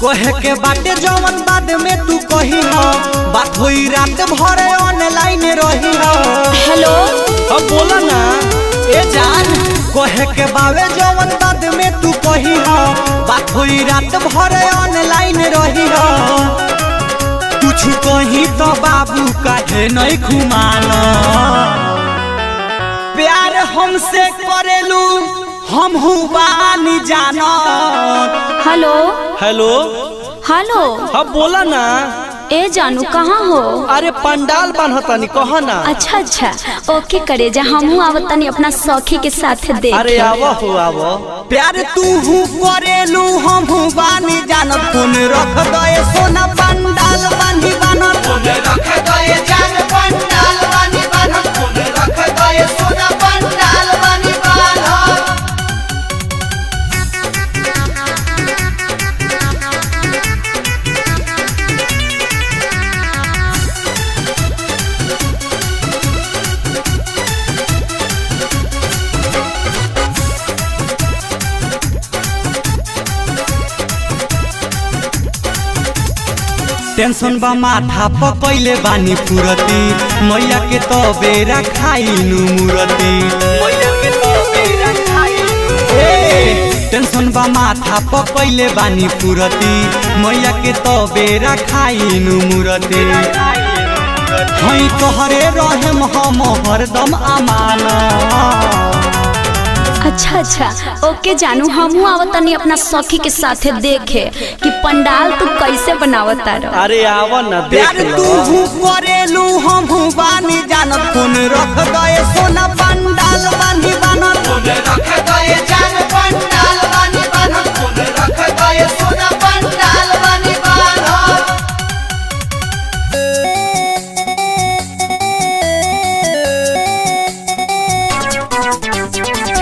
कहे के बाटे जवन बाद में तू कही हो, बात होई रात भर ऑनलाइन रही हो। हेलो अब बोला ना ए जान, कहे के बावे जवन बाद में तू कही हो, बात होई रात भर ऑनलाइन रही हो। कुछ कही तो बाबू काहे नहीं घुमाना, प्यार हमसे करेलू हम बानी जाना। हेलो हेलो हेलो अब बोला ना ए जानू कहाँ हो? अरे पंडाल बनतानी कह ना। अच्छा अच्छा ओके करे जा, हमहू आवतानी अपना सखी के साथ देख। अरे आवो हो आवो, प्यार तू करेलू हम बानी जानत। कौन रख दे सोना पंडाल बानी बनत, कौन रख दे जान पंडाल बानी बनत, कौन रख दे सोना पंडाल बानी बनत। टेंशन बा माथा पकैले बानी पुरती, मैया के तो बेरा खाइनु मुरती, मैया के तो बेरा खाइनु। टेंशन बा माथा पकैले बानी पुरती, मैया के तो बेरा खाइनु मुरती। हई तोहरे रहम हम हरदम अमाना। अच्छा अच्छा ओके जानू, हमहू आवतानी अपना सखी के साथ देखे कि पंडाल तू कैसे बनावता रहो। अरे आवा ना देख लो, तू करेलू हम बानी जानत। कौन रख दे सोना पंडाल बानी बनत, कौन रख दे जान पंडाल बानी बनत, कौन रख दे सोना पंडाल बानी बनत।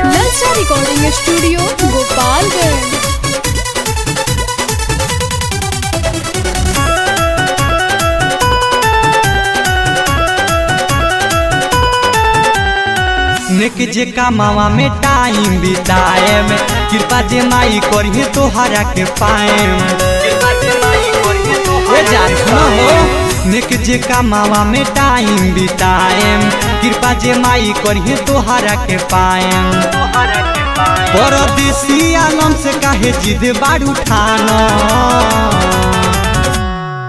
ललचा रिकॉर्डिंग स्टूडियो गोपालगंज। नेक जे कामावा में टाइम बिताए में, कृपा जे माई करिए तोहरा के पाए। नेक जे कामावा में टाइम बिताए, कृपा जे माई करिए तोहरा के पाए। परदेसी आलम से काहे जिद बारू ठाना,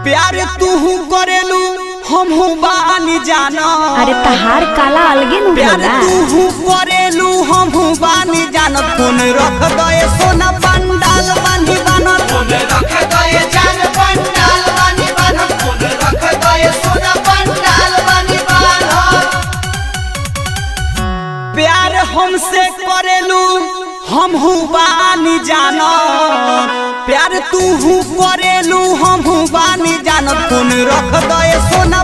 प्यार तू करेलू हम बानी जाना। अरे तहार काला अलगे न होला, तू करेलू हम बानी जानत। कौन रख दे सोना पंडाल बानी बनत, कौन रख दे जान पंडाल बानी बनत, कौन रख दे सोना पंडाल बानी बनत। प्यार हमसे करेलू हम बानी जानत, प्यार तू करेलू हम बानी जानत। कौन रख दे सोना